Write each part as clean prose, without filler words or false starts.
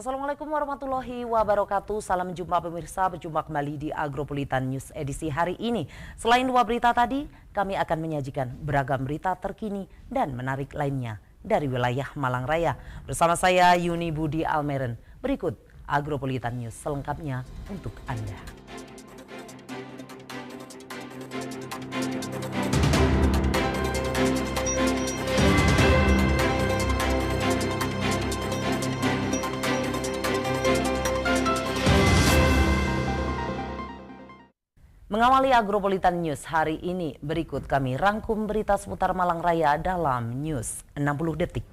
Assalamualaikum warahmatullahi wabarakatuh. Salam jumpa pemirsa, berjumpa kembali di Agropolitan News edisi hari ini. Selain dua berita tadi, kami akan menyajikan beragam berita terkini dan menarik lainnya dari wilayah Malang Raya. Bersama saya Yuni Budi Almeren. Berikut Agropolitan News selengkapnya untuk Anda. Mengawali Agropolitan News hari ini, berikut kami rangkum berita seputar Malang Raya dalam News 60 Detik.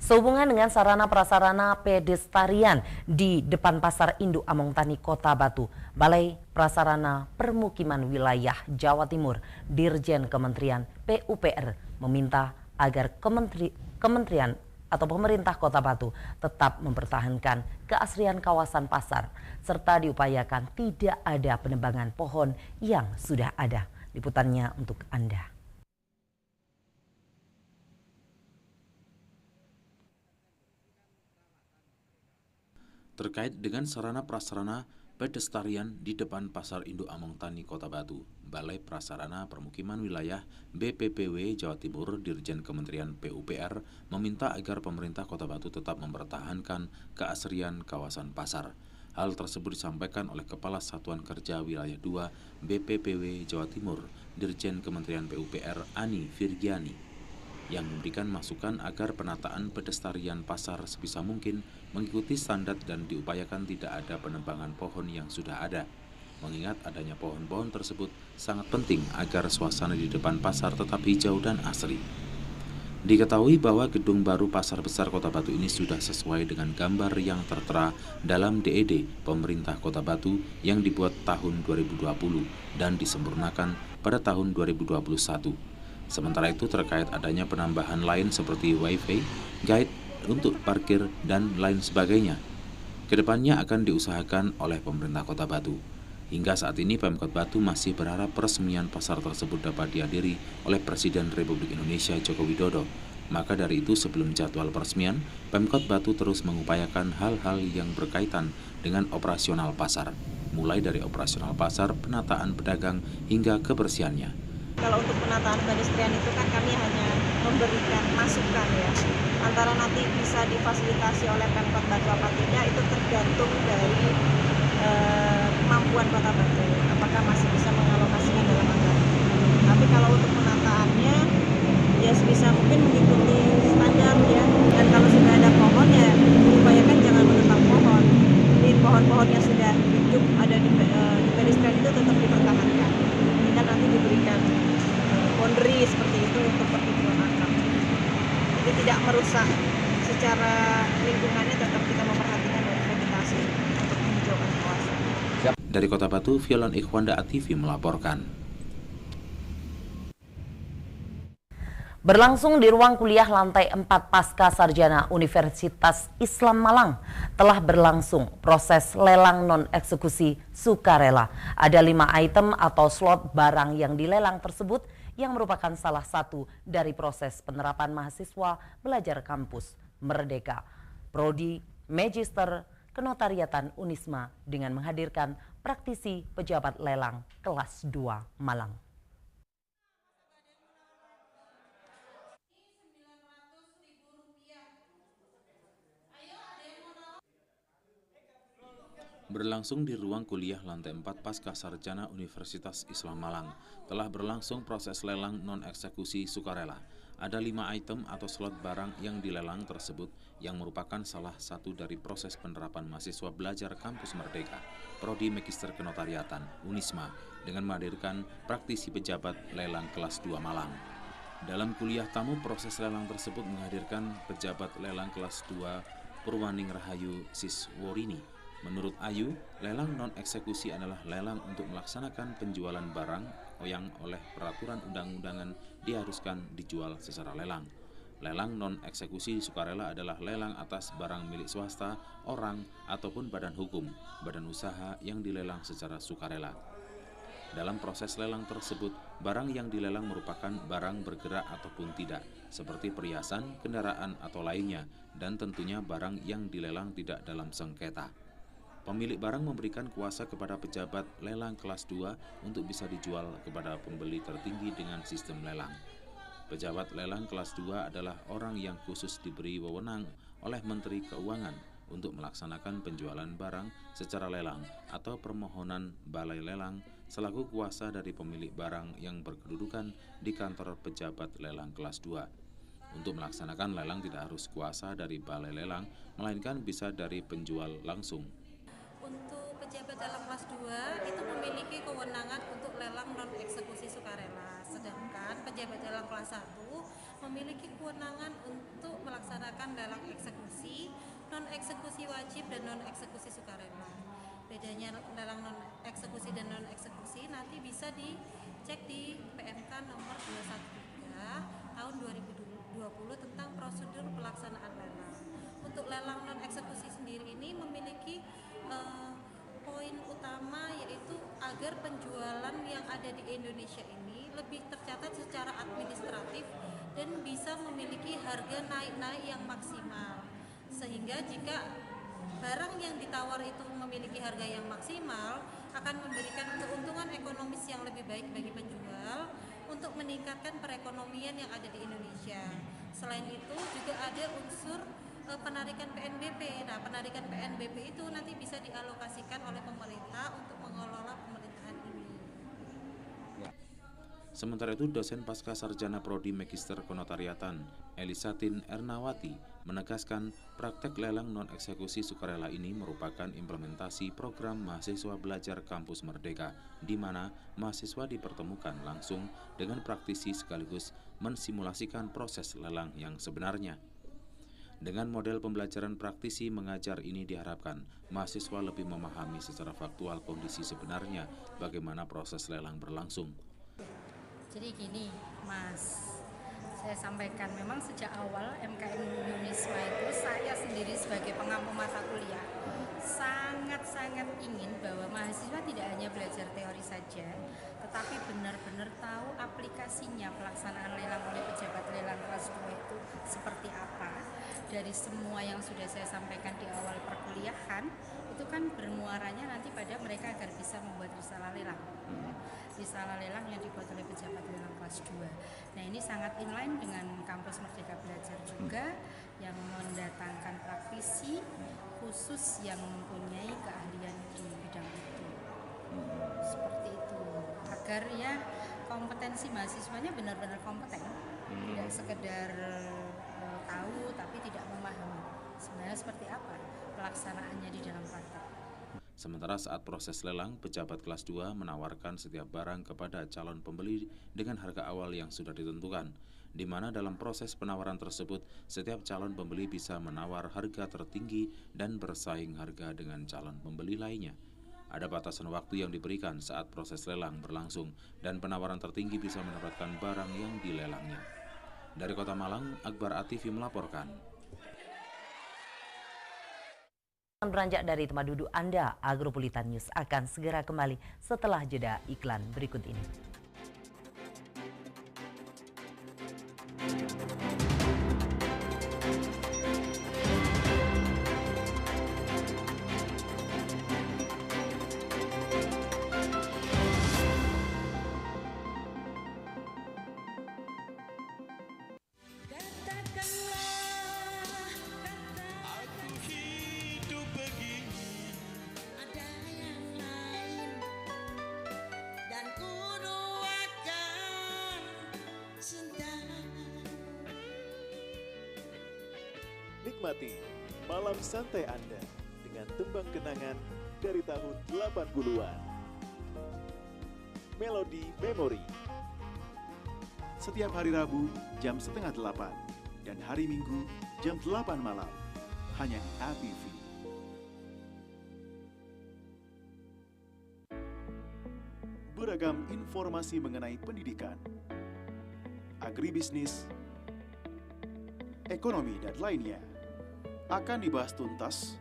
Sehubungan dengan sarana prasarana pedestrian di depan Pasar Induk Among Tani Kota Batu, Balai Prasarana Permukiman Wilayah Jawa Timur, Dirjen Kementerian PUPR meminta agar Kementerian atau pemerintah Kota Batu tetap mempertahankan keasrian kawasan pasar serta diupayakan tidak ada penebangan pohon yang sudah ada. Liputannya untuk Anda. Terkait dengan sarana prasarana pedestrian di depan Pasar Induk Among Tani Kota Batu, Balai Prasarana Permukiman Wilayah BPPW Jawa Timur, Dirjen Kementerian PUPR meminta agar pemerintah Kota Batu tetap mempertahankan keasrian kawasan pasar. Hal tersebut disampaikan oleh Kepala Satuan Kerja Wilayah 2 BPPW Jawa Timur, Dirjen Kementerian PUPR Ani Virgiani, yang memberikan masukan agar penataan pedestrian pasar sebisa mungkin mengikuti standar dan diupayakan tidak ada penebangan pohon yang sudah ada. Mengingat adanya pohon-pohon tersebut sangat penting agar suasana di depan pasar tetap hijau dan asri. Diketahui bahwa gedung baru Pasar Besar Kota Batu ini sudah sesuai dengan gambar yang tertera dalam DED Pemerintah Kota Batu yang dibuat tahun 2020 dan disempurnakan pada tahun 2021. Sementara itu terkait adanya penambahan lain seperti wifi, guide untuk parkir, dan lain sebagainya, kedepannya akan diusahakan oleh pemerintah Kota Batu. Hingga saat ini Pemkot Batu masih berharap peresmian pasar tersebut dapat dihadiri oleh Presiden Republik Indonesia Joko Widodo. Maka dari itu sebelum jadwal peresmian, Pemkot Batu terus mengupayakan hal-hal yang berkaitan dengan operasional pasar, mulai dari operasional pasar, penataan pedagang, hingga kebersihannya. Kalau untuk penataan pedestrian itu kan kami hanya memberikan masukan ya. Antara nanti bisa difasilitasi oleh Pemkot Batu apa tidak itu tergantung dari kemampuan Kota Batu. Apakah masih bisa mengalokasikan dalam anggaran. Tapi kalau untuk penataannya ya sebisa mungkin mengikuti standar ya. Dan kalau sudah ada pohon ya diupayakan jangan menebang pohon. Di pohon-pohon merusak secara lingkungannya, tetap kita memperhatikan dari vegetasi untuk menghijaukan kawasan. Dari Kota Batu, Violon Ikhwanda ATV melaporkan. Berlangsung di ruang kuliah lantai 4 Pasca Sarjana Universitas Islam Malang telah berlangsung proses lelang non-eksekusi sukarela. Ada 5 item atau slot barang yang dilelang tersebut yang merupakan salah satu dari proses penerapan mahasiswa belajar kampus Merdeka. Prodi Magister Kenotariatan Unisma dengan menghadirkan praktisi pejabat lelang kelas 2 Malang. Berlangsung di ruang kuliah lantai 4 Pasca Sarjana Universitas Islam Malang, telah berlangsung proses lelang non-eksekusi sukarela. Ada 5 item atau slot barang yang dilelang tersebut yang merupakan salah satu dari proses penerapan mahasiswa belajar kampus Merdeka, Prodi Magister Kenotariatan Unisma, dengan menghadirkan praktisi pejabat lelang kelas 2 Malang. Dalam kuliah tamu, proses lelang tersebut menghadirkan pejabat lelang kelas 2 Purwaning Rahayu Sisworini. Menurut Ayu, lelang non-eksekusi adalah lelang untuk melaksanakan penjualan barang yang oleh peraturan undang-undangan diharuskan dijual secara lelang. Lelang non-eksekusi sukarela adalah lelang atas barang milik swasta, orang, ataupun badan hukum, badan usaha yang dilelang secara sukarela. Dalam proses lelang tersebut, barang yang dilelang merupakan barang bergerak ataupun tidak, seperti perhiasan, kendaraan, atau lainnya, dan tentunya barang yang dilelang tidak dalam sengketa. Pemilik barang memberikan kuasa kepada pejabat lelang kelas 2 untuk bisa dijual kepada pembeli tertinggi dengan sistem lelang. Pejabat lelang kelas 2 adalah orang yang khusus diberi wewenang oleh Menteri Keuangan untuk melaksanakan penjualan barang secara lelang atau permohonan balai lelang selaku kuasa dari pemilik barang yang berkedudukan di kantor pejabat lelang kelas 2. Untuk melaksanakan lelang tidak harus kuasa dari balai lelang, melainkan bisa dari penjual langsung. Untuk pejabat dalam kelas 2 itu memiliki kewenangan untuk lelang non-eksekusi sukarela, sedangkan pejabat dalam kelas 1 memiliki kewenangan untuk melaksanakan lelang eksekusi, non-eksekusi wajib dan non-eksekusi sukarela. Bedanya lelang non-eksekusi dan non-eksekusi nanti bisa dicek di PMK nomor 213 tahun 2020 tentang prosedur pelaksanaan lelang. Untuk lelang non-eksekusi sendiri ini memiliki poin utama, yaitu agar penjualan yang ada di Indonesia ini lebih tercatat secara administratif dan bisa memiliki harga naik-naik yang maksimal, sehingga jika barang yang ditawar itu memiliki harga yang maksimal akan memberikan keuntungan ekonomis yang lebih baik bagi penjual untuk meningkatkan perekonomian yang ada di Indonesia. Selain itu juga ada unsur penarikan PNBP. Nah, penarikan PNBP itu nanti bisa dialokasikan oleh pemerintah untuk mengelola pemerintahan ini. Sementara itu, dosen pasca sarjana Prodi Magister Kenotariatan Elisatin Ernawati menegaskan praktek lelang non-eksekusi sukarela ini merupakan implementasi program mahasiswa belajar kampus Merdeka, di mana mahasiswa dipertemukan langsung dengan praktisi sekaligus mensimulasikan proses lelang yang sebenarnya. Dengan model pembelajaran praktisi mengajar ini diharapkan mahasiswa lebih memahami secara faktual kondisi sebenarnya bagaimana proses lelang berlangsung. Jadi gini, Mas, saya sampaikan memang sejak awal MKM Unisma itu saya sendiri sebagai pengampu mata kuliah sangat-sangat ingin bahwa mahasiswa tidak hanya belajar teori saja, tetapi benar-benar tahu aplikasinya pelaksanaan lelang oleh pejabat lelang kelas 2 itu seperti apa. Dari semua yang sudah saya sampaikan di awal perkuliahan, itu kan bermuaranya nanti pada mereka agar bisa membuat risalah lelang. Risalah lelang yang dibuat oleh pejabat lelang kelas 2. Nah, ini sangat inline dengan kampus Merdeka Belajar juga yang mendatangkan praktisi khusus yang mempunyai keahlian di bidang itu. Seperti itu. Agar ya kompetensi mahasiswanya benar-benar kompeten. Tidak sekedar tahu tapi tidak memahami sebenarnya seperti apa pelaksanaannya di dalam praktek. Sementara saat proses lelang, pejabat kelas 2 menawarkan setiap barang kepada calon pembeli dengan harga awal yang sudah ditentukan. di mana dalam proses penawaran tersebut, setiap calon pembeli bisa menawar harga tertinggi dan bersaing harga dengan calon pembeli lainnya. Ada batasan waktu yang diberikan saat proses lelang berlangsung, dan penawaran tertinggi bisa mendapatkan barang yang dilelangnya. Dari Kota Malang, Akbar Atifi melaporkan. Beranjak dari tempat duduk Anda, Agropolitan News akan segera kembali setelah jeda iklan berikut ini. Nikmati malam santai Anda dengan tembang kenangan dari tahun 80-an. Melodi Memori. Setiap hari Rabu jam 7:30 dan hari Minggu jam 8 malam. Hanya di ATV. Beragam informasi mengenai pendidikan, agribisnis, ekonomi dan lainnya akan dibahas tuntas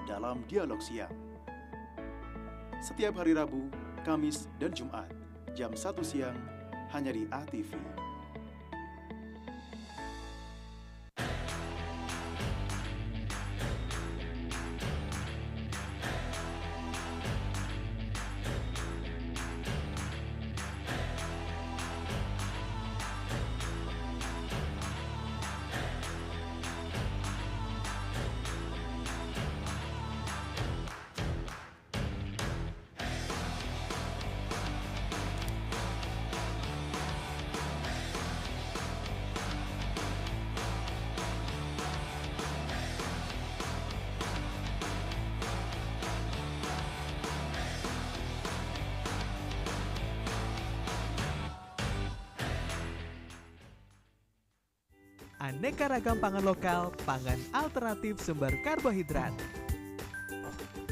dalam Dialog Siang. Setiap hari Rabu, Kamis, dan Jumat, jam 1 siang, hanya di ATV. Aneka ragam pangan lokal, pangan alternatif sumber karbohidrat.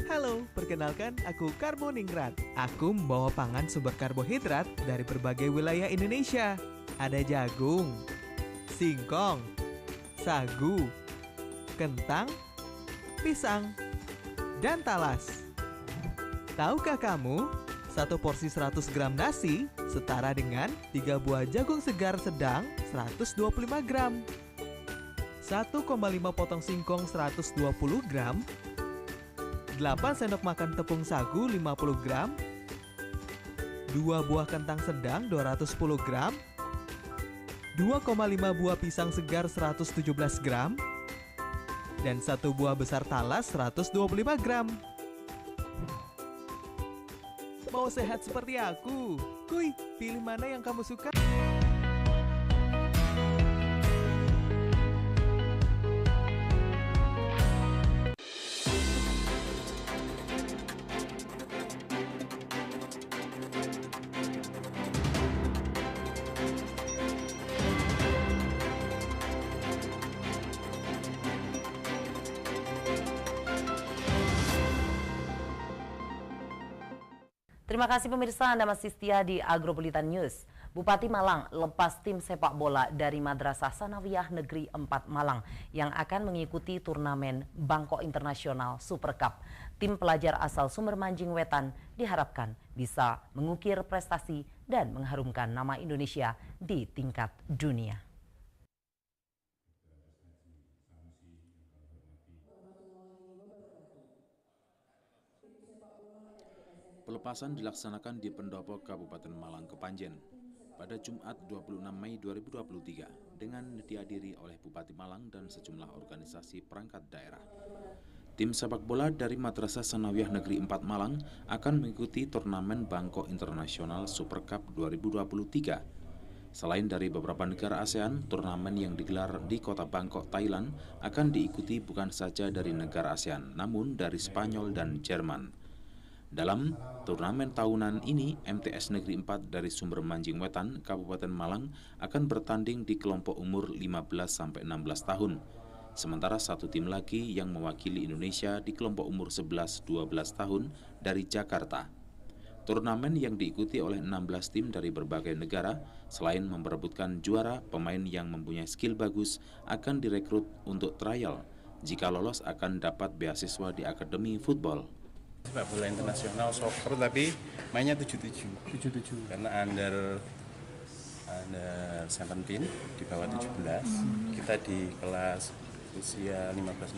Halo, perkenalkan aku Karmo Ningrat. Aku membawa pangan sumber karbohidrat dari berbagai wilayah Indonesia. Ada jagung, singkong, sagu, kentang, pisang, dan talas. Tahukah kamu, satu porsi 100 gram nasi setara dengan 3 buah jagung segar sedang 125 gram. 1,5 potong singkong 120 gram, 8 sendok makan tepung sagu 50 gram, 2 buah kentang sedang 210 gram, 2,5 buah pisang segar 117 gram, dan 1 buah besar talas 125 gram. Mau sehat seperti aku? Kuy, pilih mana yang kamu suka? Terima kasih pemirsa, Anda masih setia di Agropolitan News. Bupati Malang lepas tim sepak bola dari Madrasah Sanawiyah Negeri 4 Malang yang akan mengikuti turnamen Bangkok International Super Cup. Tim pelajar asal Sumber Manjing Wetan diharapkan bisa mengukir prestasi dan mengharumkan nama Indonesia di tingkat dunia. Pelepasan dilaksanakan di Pendopo Kabupaten Malang Kepanjen pada Jumat 26 Mei 2023 dengan dihadiri oleh Bupati Malang dan sejumlah organisasi perangkat daerah. Tim sepak bola dari Madrasah Sanawiyah Negeri 4 Malang akan mengikuti turnamen Bangkok International Super Cup 2023. Selain dari beberapa negara ASEAN, turnamen yang digelar di kota Bangkok, Thailand akan diikuti bukan saja dari negara ASEAN, namun dari Spanyol dan Jerman. Dalam turnamen tahunan ini, MTS Negeri 4 dari Sumber Manjing Wetan, Kabupaten Malang akan bertanding di kelompok umur 15-16 tahun. Sementara satu tim lagi yang mewakili Indonesia di kelompok umur 11-12 tahun dari Jakarta. Turnamen yang diikuti oleh 16 tim dari berbagai negara, selain memperebutkan juara, pemain yang mempunyai skill bagus akan direkrut untuk trial. Jika lolos akan dapat beasiswa di Akademi Football. Sepak bola internasional soccer tapi mainnya 77 karena under 17 di bawah 17 kita di kelas usia 15-16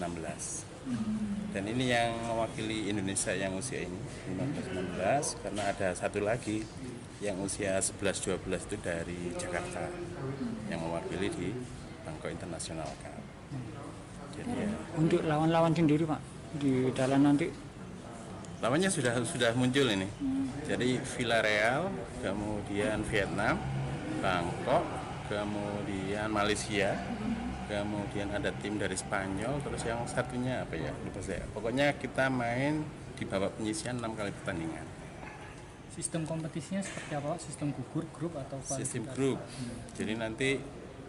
dan ini yang mewakili Indonesia yang usia ini 15-16 karena ada satu lagi yang usia 11-12 itu dari Jakarta yang mewakili di Bangkok International Cup. Jadi ya, untuk lawan-lawan sendiri Pak di dalam nanti lawannya sudah muncul ini. Jadi Villarreal, kemudian Vietnam, Bangkok, kemudian Malaysia, kemudian ada tim dari Spanyol, terus yang satunya apa ya? Lupa saya. Pokoknya kita main di babak penyisihan 6 kali pertandingan. sistem kompetisinya seperti apa? Sistem gugur, grup atau kualifikasi? Sistem grup. Jadi nanti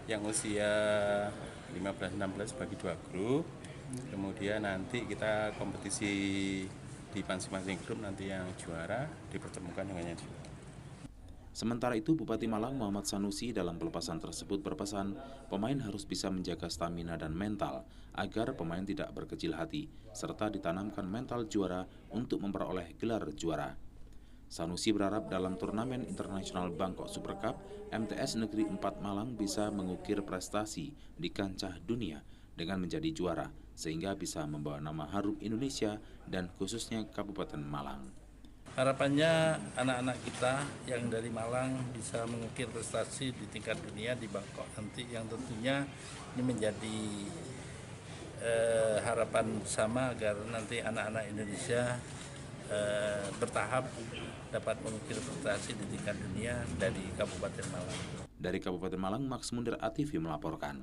yang usia 15-16 bagi 2 grup. Kemudian nanti kita kompetisi di masing-masing grup, nanti yang juara dipertemukan dengan yang juara. Sementara itu, Bupati Malang Muhammad Sanusi dalam pelepasan tersebut berpesan pemain harus bisa menjaga stamina dan mental agar pemain tidak berkecil hati, serta ditanamkan mental juara untuk memperoleh gelar juara. Sanusi berharap dalam turnamen internasional Bangkok Super Cup, MTS Negeri 4 Malang bisa mengukir prestasi di kancah dunia dengan menjadi juara, sehingga bisa membawa nama harum Indonesia dan khususnya Kabupaten Malang. Harapannya anak-anak kita yang dari Malang bisa mengukir prestasi di tingkat dunia di Bangkok nanti, yang tentunya ini menjadi harapan bersama agar nanti anak-anak Indonesia bertahap dapat mengukir prestasi di tingkat dunia dari Kabupaten Malang. Dari Kabupaten Malang, Max Mundir ATV melaporkan.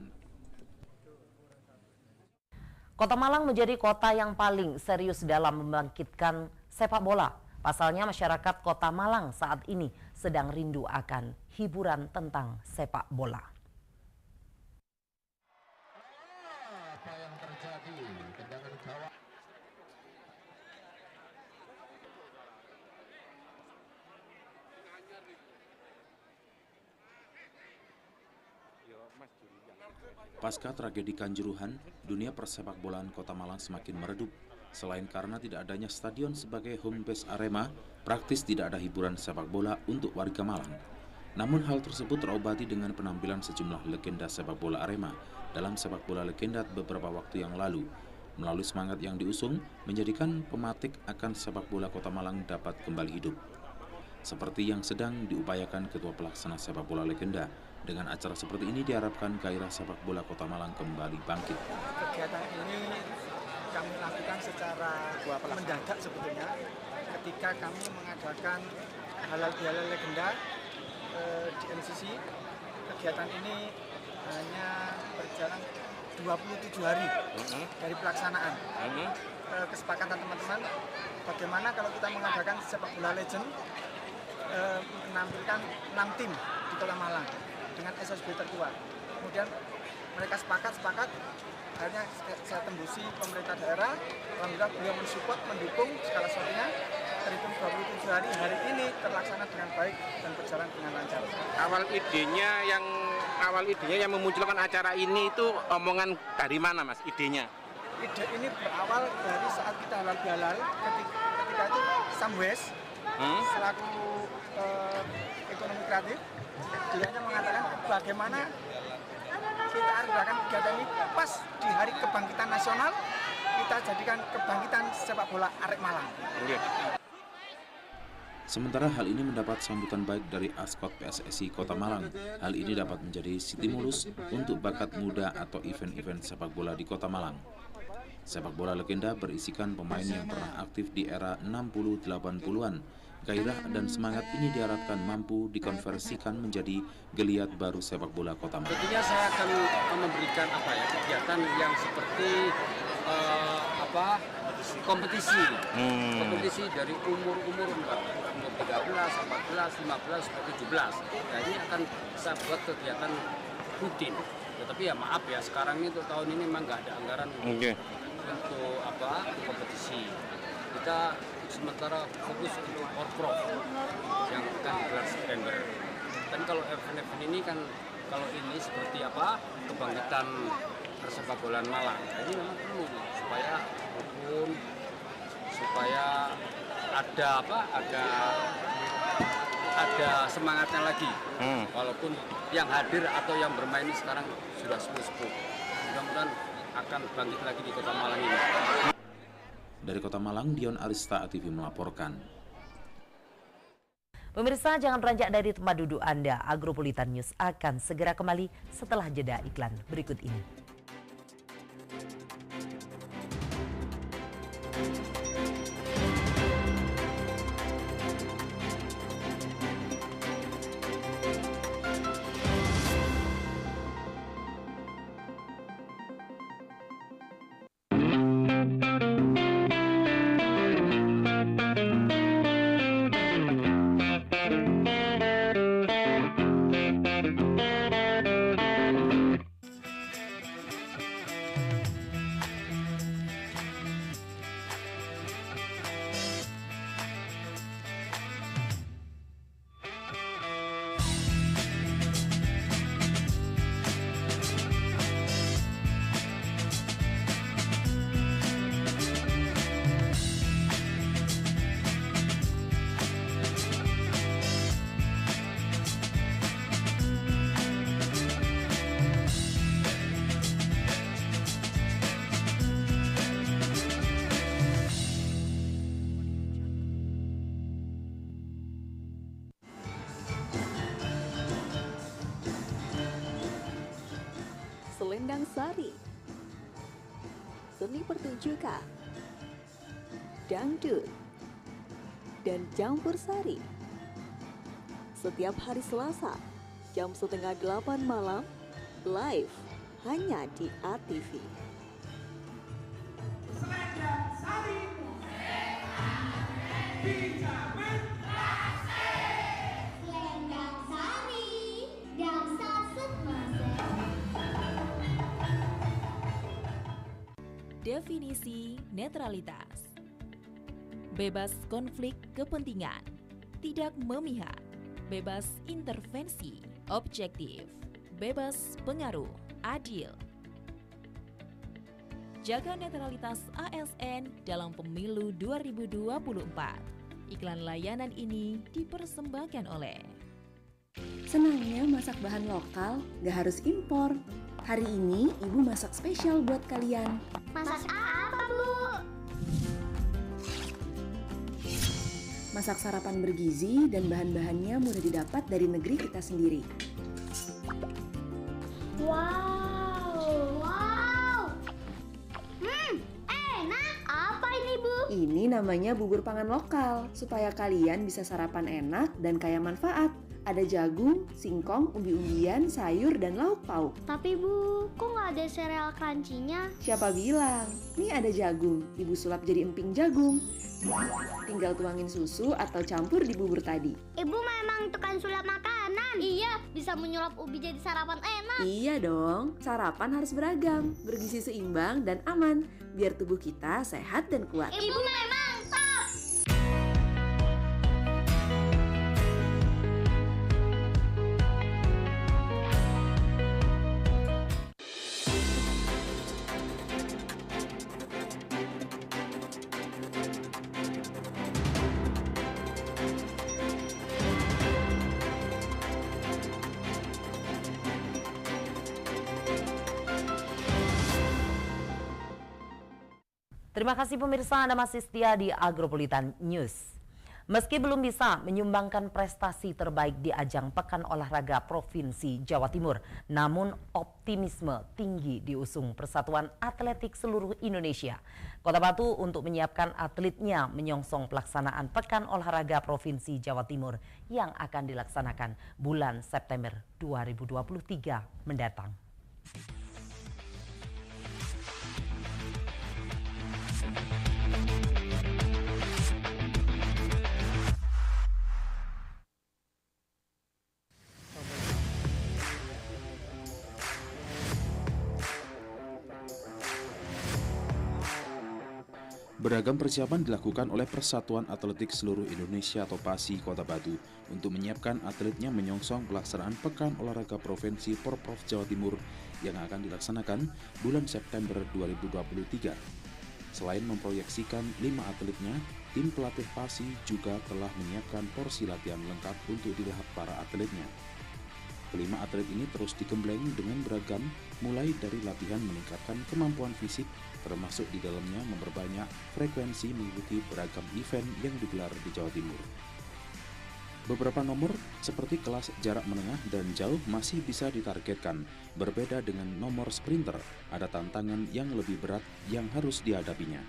Kota Malang menjadi kota yang paling serius dalam membangkitkan sepak bola. Pasalnya masyarakat Kota Malang saat ini sedang rindu akan hiburan tentang sepak bola. Apa yang terjadi? Tendangan gawang. Pasca tragedi Kanjuruhan, dunia persepak bolaan Kota Malang semakin meredup. Selain karena tidak adanya stadion sebagai home base Arema, praktis tidak ada hiburan sepak bola untuk warga Malang. Namun hal tersebut terobati dengan penampilan sejumlah legenda sepak bola Arema dalam sepak bola legenda beberapa waktu yang lalu. Melalui semangat yang diusung, menjadikan pematik akan sepak bola Kota Malang dapat kembali hidup. Seperti yang sedang diupayakan Ketua Pelaksana Sepak Bola Legenda. Dengan acara seperti ini diharapkan gairah sepak bola Kota Malang kembali bangkit. Kegiatan ini kami lakukan secara mendadak sebetulnya ketika kami mengadakan halal bihalal legenda di MCC. Kegiatan ini hanya berjalan 27 hari dari pelaksanaan. Kesepakatan teman-teman bagaimana kalau kita mengadakan sepak bola legend, menampilkan 6 tim di Kota Malang dengan SSB terkuat. Kemudian mereka sepakat, akhirnya saya tembusi pemerintah daerah. Alhamdulillah beliau mensupport, mendukung segala sesuatunya. Terhitung 27 hari ini terlaksana dengan baik dan berjalan dengan lancar. Awal idenya yang memunculkan acara ini itu omongan dari mana, Mas, idenya? Ide ini berawal dari saat kita halal bihalal, ketika itu Samwes selaku ekonomi kreatif, dia hanya mengatakan bagaimana kita adakan kegiatan ini pas di hari kebangkitan nasional, kita jadikan kebangkitan sepak bola Arek Malang. Sementara hal ini mendapat sambutan baik dari Askot PSSI Kota Malang. Hal ini dapat menjadi stimulus untuk bakat muda atau event-event sepak bola di Kota Malang. Sepak bola legenda berisikan pemain yang pernah aktif di era 60-80-an. Gairah dan semangat ini diharapkan mampu dikonversikan menjadi geliat baru sepak bola Kota Malang. Tentunya saya akan memberikan kegiatan yang seperti kompetisi. Kompetisi dari umur 13, 14, 15 sampai 17. Nah, ini akan bisa buat kegiatan rutin. Tetapi ya maaf ya, sekarang ini untuk tahun ini memang nggak ada anggaran untuk kompetisi. Kita sementara fokus untuk Orprof yang akan digelar September. Dan kalau event-event ini kan kalau ini seperti kebangkitan Persebaya Bola Malang. Nah, ini memang perlu supaya rukun, supaya ada semangatnya lagi. Walaupun yang hadir atau yang bermain ini sekarang sudah sepuh-sepuh. Mudah-mudahan akan bangkit lagi di Kota Malang ini. Dari Kota Malang, Dion Arista TV melaporkan. Pemirsa, jangan beranjak dari tempat duduk Anda. Agropolitan News akan segera kembali setelah jeda iklan berikut ini. Selendang Sari, seni pertunjukan, dangdut, dan campur sari. Setiap hari Selasa, jam 7:30 malam, live hanya di ATV. Selendang Sari, dijamin Selendang Sari, dansa semasa. Definisi netralitas: bebas konflik kepentingan, tidak memihak, bebas intervensi, objektif, bebas pengaruh, adil. Jaga netralitas ASN dalam pemilu 2024. Iklan layanan ini dipersembahkan oleh Senangnya masak bahan lokal, gak harus impor. Hari ini Ibu masak spesial buat kalian. Masak apa, Bu? Masak sarapan bergizi dan bahan-bahannya mudah didapat dari negeri kita sendiri. Wow. Enak. Apa ini, Bu? Ini namanya bubur pangan lokal, supaya kalian bisa sarapan enak dan kaya manfaat. Ada jagung, singkong, umbi-umbian, sayur, dan lauk pauk. Tapi Bu, kok nggak ada sereal crunchy-nya? Siapa bilang? Nih ada jagung, Ibu sulap jadi emping jagung. Tinggal tuangin susu atau campur di bubur tadi. Ibu memang tukang sulap makanan. Iya, bisa menyulap ubi jadi sarapan enak. Iya dong, sarapan harus beragam, bergizi seimbang dan aman, biar tubuh kita sehat dan kuat. Ibu memang top. Terima kasih pemirsa, Anda masih setia di Agropolitan News. Meski belum bisa menyumbangkan prestasi terbaik di ajang Pekan Olahraga Provinsi Jawa Timur, namun optimisme tinggi diusung Persatuan Atletik Seluruh Indonesia Kota Batu untuk menyiapkan atletnya menyongsong pelaksanaan Pekan Olahraga Provinsi Jawa Timur yang akan dilaksanakan bulan September 2023 mendatang. Beragam persiapan dilakukan oleh Persatuan Atletik Seluruh Indonesia atau PASI Kota Batu untuk menyiapkan atletnya menyongsong pelaksanaan Pekan Olahraga Provinsi Porprov Jawa Timur yang akan dilaksanakan bulan September 2023. Selain memproyeksikan 5 atletnya, tim pelatih PASI juga telah menyiapkan porsi latihan lengkap untuk dilihat para atletnya. Kelima atlet ini terus digembleng dengan beragam, mulai dari latihan meningkatkan kemampuan fisik, termasuk di dalamnya memperbanyak frekuensi mengikuti beragam event yang digelar di Jawa Timur. Beberapa nomor seperti kelas jarak menengah dan jauh masih bisa ditargetkan. Berbeda dengan nomor sprinter, ada tantangan yang lebih berat yang harus dihadapinya.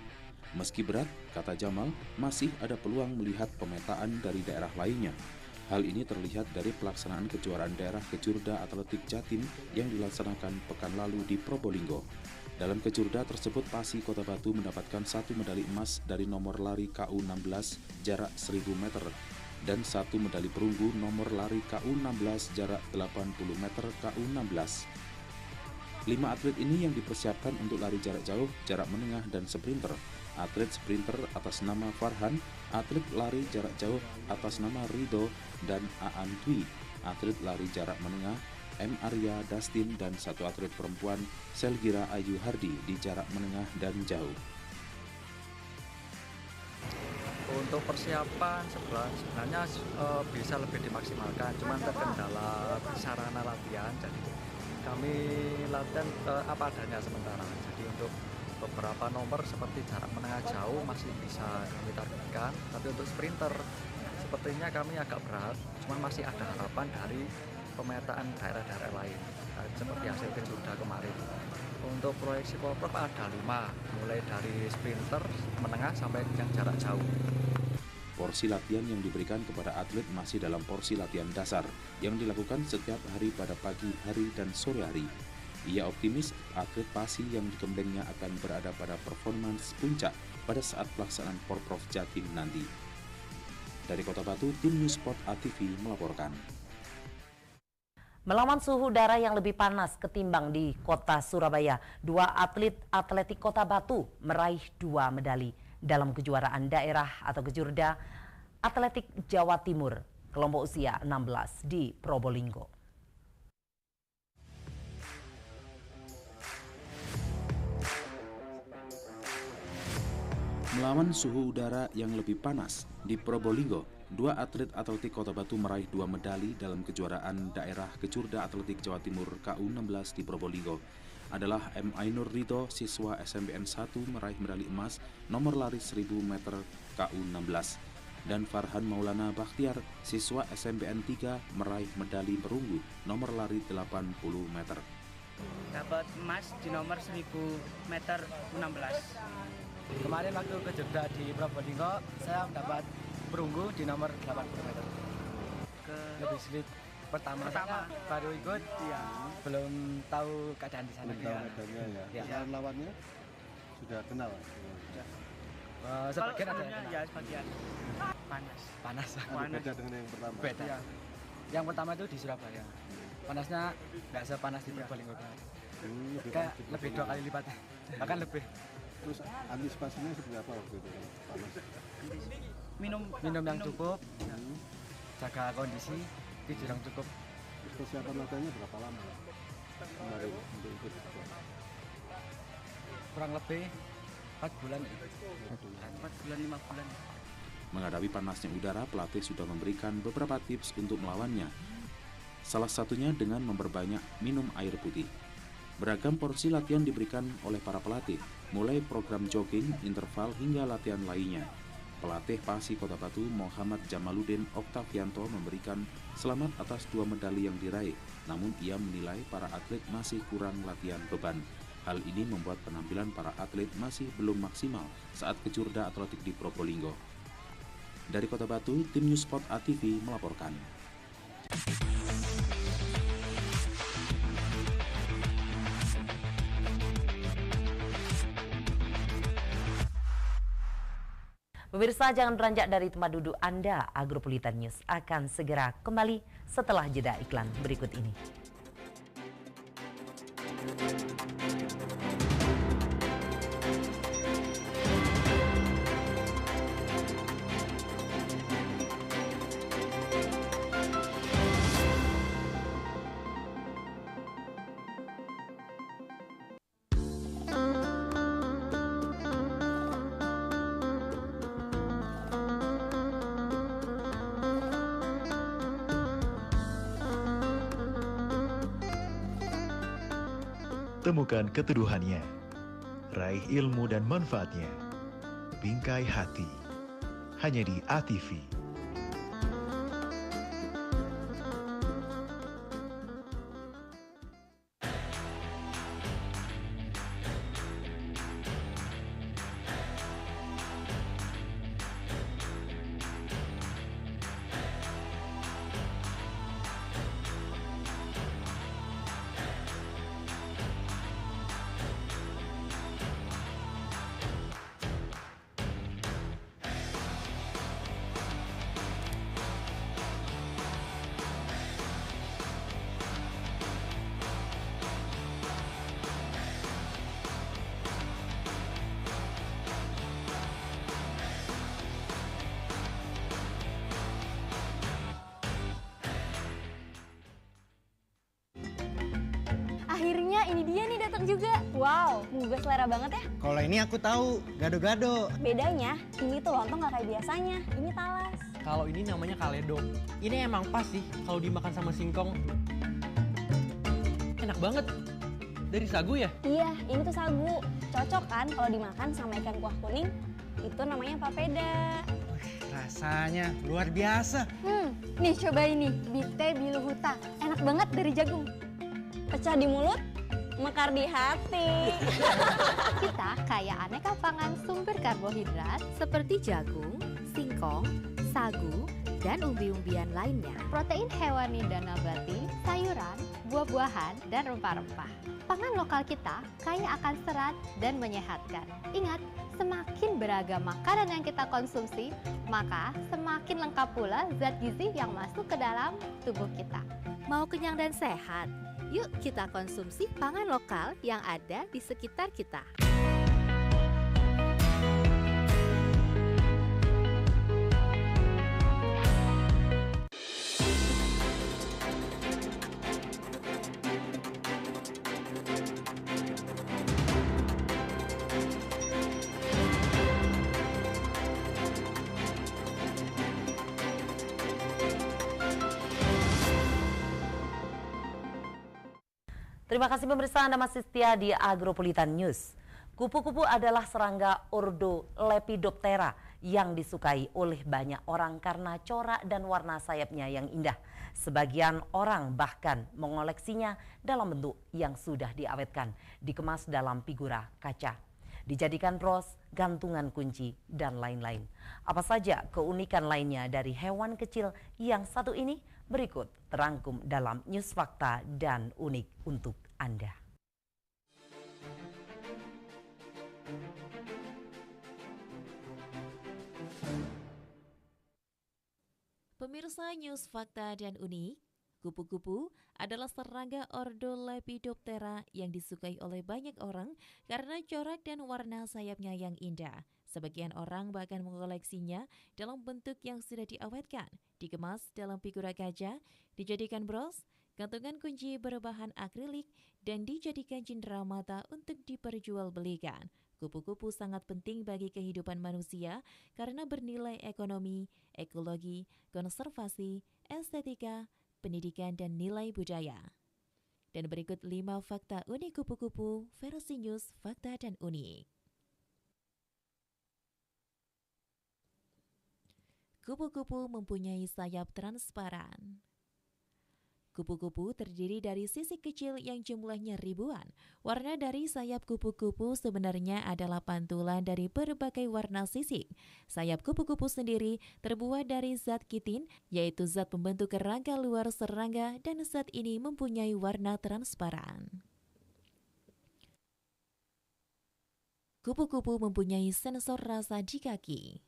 Meski berat, kata Jamal, masih ada peluang melihat pemetaan dari daerah lainnya. Hal ini terlihat dari pelaksanaan kejuaraan daerah Kejurda Atletik Jatim yang dilaksanakan pekan lalu di Probolinggo. Dalam kejurda tersebut, PASI Kota Batu mendapatkan 1 medali emas dari nomor lari KU16 jarak 1000 meter dan 1 medali perunggu nomor lari KU16 jarak 80 meter KU16. 5 atlet ini yang dipersiapkan untuk lari jarak jauh, jarak menengah, dan sprinter. Atlet sprinter atas nama Farhan, atlet lari jarak jauh atas nama Rido dan Aan Dwi, atlet lari jarak menengah M. Arya Dastin, dan 1 atlet perempuan Selgira Ayu Hardi di jarak menengah dan jauh. Untuk persiapan sebenarnya bisa lebih dimaksimalkan, cuman terkendala sarana latihan, jadi kami latihan apa adanya sementara. Jadi untuk beberapa nomor seperti jarak menengah jauh masih bisa kami targetkan, tapi untuk sprinter sepertinya kami agak berat, cuman masih ada harapan dari pemetaan daerah-daerah lain, seperti hasil kejurda kemarin. Untuk proyeksi Porprov ada 5, mulai dari sprinter, menengah, sampai yang jarak jauh. Porsi latihan yang diberikan kepada atlet masih dalam porsi latihan dasar yang dilakukan setiap hari pada pagi hari dan sore hari. Ia optimis atlet PASI yang digemblengnya akan berada pada performance puncak pada saat pelaksanaan Porprov Jatim nanti. Dari Kota Batu, tim News Sport ATV melaporkan. Melawan suhu udara yang lebih panas ketimbang di kota Surabaya, 2 atlet atletik Kota Batu meraih 2 medali dalam kejuaraan daerah atau kejurda atletik Jawa Timur kelompok usia 16 di Probolinggo. Melawan suhu udara yang lebih panas di Probolinggo, 2 atlet atletik Kota Batu meraih 2 medali dalam kejuaraan daerah kejurda atletik Jawa Timur KU16 di Probolinggo. Adalah M. Ainur Rido, siswa SMPN 1 meraih medali emas nomor lari 1000 meter KU16. Dan Farhan Maulana Bakhtiar, siswa SMPN 3 meraih medali perunggu nomor lari 80 meter. Dapat emas di nomor 1000 meter 16. Kemarin waktu kejurda di Probolinggo, saya dapat perunggu di nomor 80 meter. Lebih sulit pertama baru ikut, ya, belum tahu keadaan di sana. Belum tahu keadaannya ya. Lawan-lawannya sudah kenal. Sebagian ada ya, sebagian. Panas. Beda dengan yang pertama. Beda. Ya. Yang pertama itu di Surabaya. Panasnya nggak sepanas di Probolinggo. Kayak lebih 2 kali lipat. Bahkan lebih. Terus antisipasinya seperti apa waktu itu? Panas. Minum yang cukup, jaga kondisi, tidur yang cukup. Persiapan latihannya berapa lama kemarin untuk ikut? Kurang lebih 4 bulan. 4 bulan, 5 bulan. Menghadapi panasnya udara, pelatih sudah memberikan beberapa tips untuk melawannya. Salah satunya dengan memperbanyak minum air putih. Beragam porsi latihan diberikan oleh para pelatih, mulai program jogging, interval, hingga latihan lainnya. Pelatih PASI Kota Batu Muhammad Jamaluddin Oktavianto memberikan selamat atas 2 medali yang diraih, namun ia menilai para atlet masih kurang latihan beban. Hal ini membuat penampilan para atlet masih belum maksimal saat kejurda atletik di Probolinggo. Dari Kota Batu, tim News Sport ATV melaporkan. Pemirsa, jangan beranjak dari tempat duduk Anda. Agropolitan News akan segera kembali setelah jeda iklan berikut ini. Temukan keteduhannya. Raih ilmu dan manfaatnya. Bingkai hati. Hanya di ATV. Akhirnya ini dia nih datang juga. Wow, menggugah selera banget ya. Kalau ini aku tahu, gado-gado. Bedanya, ini tuh lontong gak kayak biasanya. Ini talas. Kalau ini namanya kaledong. Ini emang pas sih kalau dimakan sama singkong. Enak banget. Dari sagu ya? Iya, ini tuh sagu. Cocok kan kalau dimakan sama ikan kuah kuning. Itu namanya papeda. Rasanya luar biasa. Nih coba ini, bite biluhuta. Enak banget dari jagung. Pecah di mulut, mekar di hati. Kita kaya aneka pangan sumber karbohidrat seperti jagung, singkong, sagu, dan umbi-umbian lainnya. Protein hewani dan nabati, sayuran, buah-buahan, dan rempah-rempah. Pangan lokal kita kaya akan serat dan menyehatkan. Ingat, semakin beragam makanan yang kita konsumsi, maka semakin lengkap pula zat gizi yang masuk ke dalam tubuh kita. Mau kenyang dan sehat? Yuk kita konsumsi pangan lokal yang ada di sekitar kita. Terima kasih pemirsa, Anda masih setia di Agropolitan News. Kupu-kupu adalah serangga ordo Lepidoptera yang disukai oleh banyak orang karena corak dan warna sayapnya yang indah. Sebagian orang bahkan mengoleksinya dalam bentuk yang sudah diawetkan, dikemas dalam figura kaca, dijadikan bros, gantungan kunci, dan lain-lain. Apa saja keunikan lainnya dari hewan kecil yang satu ini? Berikut terangkum dalam News Fakta dan Unik untuk Anda. Pemirsa News Fakta dan Unik, kupu-kupu adalah serangga ordo Lepidoptera yang disukai oleh banyak orang karena corak dan warna sayapnya yang indah. Sebagian orang bahkan mengoleksinya dalam bentuk yang sudah diawetkan, dikemas dalam figura kaca, dijadikan bros, gantungan kunci berbahan akrilik, dan dijadikan cindera mata untuk diperjualbelikan. Kupu-kupu sangat penting bagi kehidupan manusia karena bernilai ekonomi, ekologi, konservasi, estetika, pendidikan, dan nilai budaya. Dan berikut 5 fakta unik kupu-kupu versi News Fakta dan Unik. Kupu-kupu mempunyai sayap transparan. Kupu-kupu terdiri dari sisik kecil yang jumlahnya ribuan. Warna dari sayap kupu-kupu sebenarnya adalah pantulan dari berbagai warna sisik. Sayap kupu-kupu sendiri terbuat dari zat kitin, yaitu zat pembentuk kerangka luar serangga, dan zat ini mempunyai warna transparan. Kupu-kupu mempunyai sensor rasa di kaki.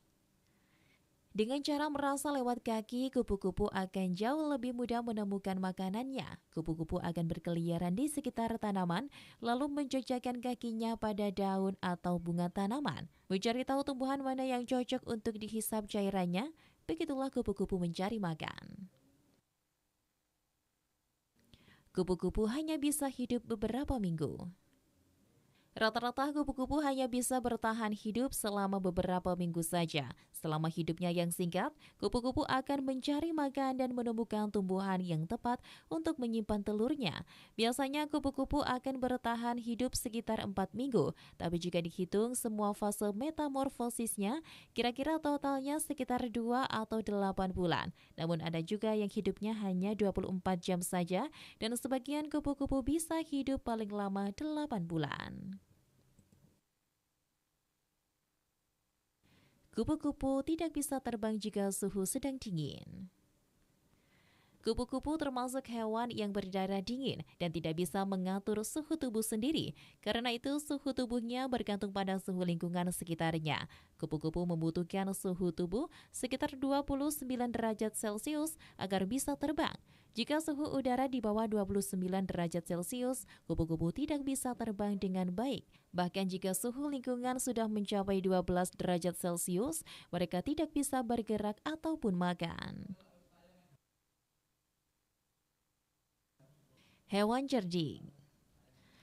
Dengan cara merasa lewat kaki, kupu-kupu akan jauh lebih mudah menemukan makanannya. Kupu-kupu akan berkeliaran di sekitar tanaman, lalu menjejakkan kakinya pada daun atau bunga tanaman. Mencari tahu tumbuhan mana yang cocok untuk dihisap cairannya, begitulah kupu-kupu mencari makan. Kupu-kupu hanya bisa hidup beberapa minggu. Rata-rata kupu-kupu hanya bisa bertahan hidup selama beberapa minggu saja. Selama hidupnya yang singkat, kupu-kupu akan mencari makan dan menemukan tumbuhan yang tepat untuk menyimpan telurnya. Biasanya kupu-kupu akan bertahan hidup sekitar 4 minggu, tapi jika dihitung semua fase metamorfosisnya, kira-kira totalnya sekitar 2 atau 8 bulan. Namun ada juga yang hidupnya hanya 24 jam saja, dan sebagian kupu-kupu bisa hidup paling lama 8 bulan. Kupu-kupu tidak bisa terbang jika suhu sedang dingin. Kupu-kupu termasuk hewan yang berdarah dingin dan tidak bisa mengatur suhu tubuh sendiri. Karena itu, suhu tubuhnya bergantung pada suhu lingkungan sekitarnya. Kupu-kupu membutuhkan suhu tubuh sekitar 29 derajat Celcius agar bisa terbang. Jika suhu udara di bawah 29 derajat Celcius, kupu-kupu tidak bisa terbang dengan baik. Bahkan jika suhu lingkungan sudah mencapai 12 derajat Celcius, mereka tidak bisa bergerak ataupun makan. Hewan cerdik.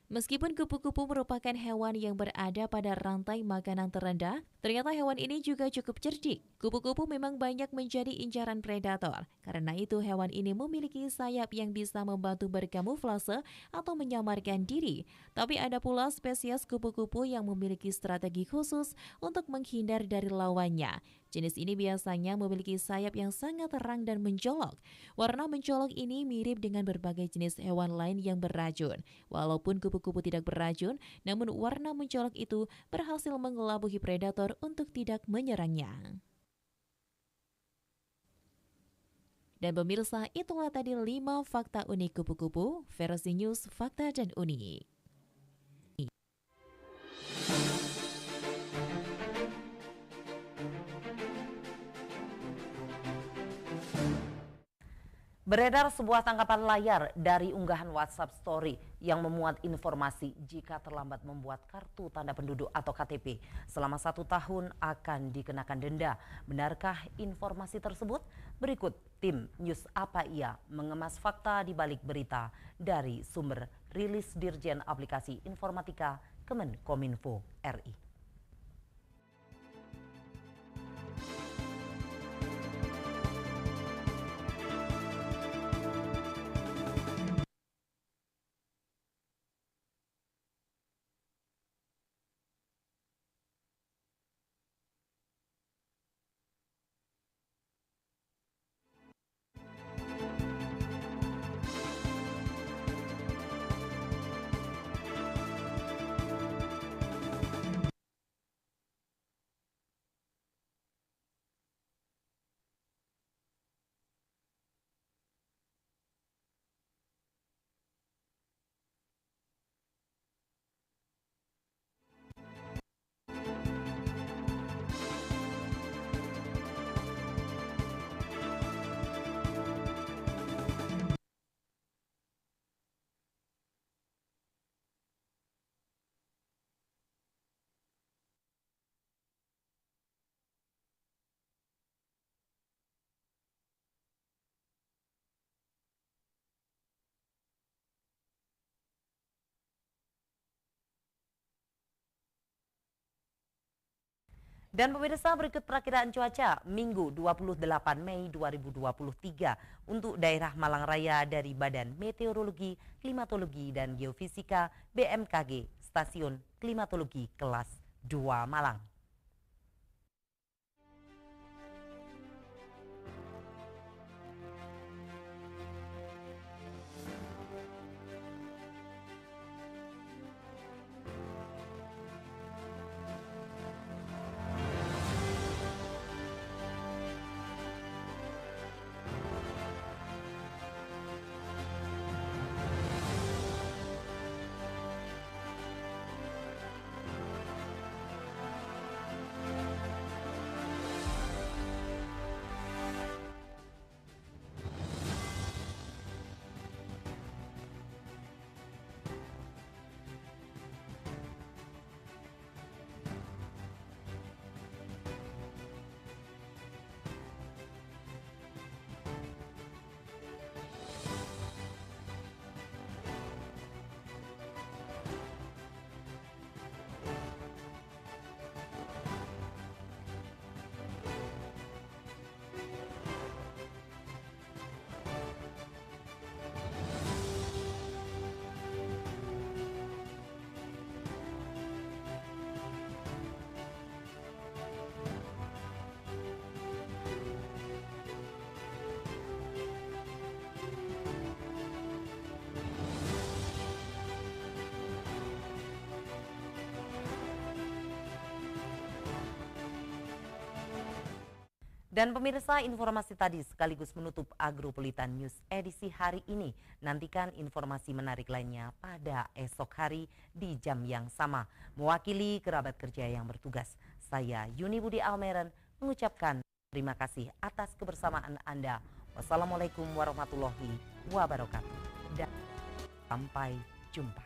Meskipun kupu-kupu merupakan hewan yang berada pada rantai makanan terendah, ternyata hewan ini juga cukup cerdik. Kupu-kupu memang banyak menjadi incaran predator. Karena itu, hewan ini memiliki sayap yang bisa membantu berkamuflase atau menyamarkan diri. Tapi ada pula spesies kupu-kupu yang memiliki strategi khusus untuk menghindar dari lawannya. Jenis ini biasanya memiliki sayap yang sangat terang dan mencolok. Warna mencolok ini mirip dengan berbagai jenis hewan lain yang beracun. Walaupun kupu-kupu tidak beracun, namun warna mencolok itu berhasil mengelabui predator untuk tidak menyerangnya. Dan pemirsa, itulah tadi 5 fakta unik kupu-kupu versi News Fakta dan Unik. Beredar sebuah tangkapan layar dari unggahan WhatsApp Story yang memuat informasi jika terlambat membuat kartu tanda penduduk atau KTP selama 1 tahun akan dikenakan denda. Benarkah informasi tersebut? Berikut tim News Apa Iya mengemas fakta di balik berita dari sumber rilis Dirjen Aplikasi Informatika Kemenkominfo RI. Dan pemirsa, berikut perakiraan cuaca Minggu 28 Mei 2023 untuk daerah Malang Raya dari Badan Meteorologi, Klimatologi, dan Geofisika BMKG Stasiun Klimatologi Kelas 2 Malang. Dan pemirsa, informasi tadi sekaligus menutup Agropolitan News edisi hari ini. Nantikan informasi menarik lainnya pada esok hari di jam yang sama. Mewakili kerabat kerja yang bertugas, saya Yuni Budi Almeren mengucapkan terima kasih atas kebersamaan Anda. Wassalamualaikum warahmatullahi wabarakatuh. Dan sampai jumpa.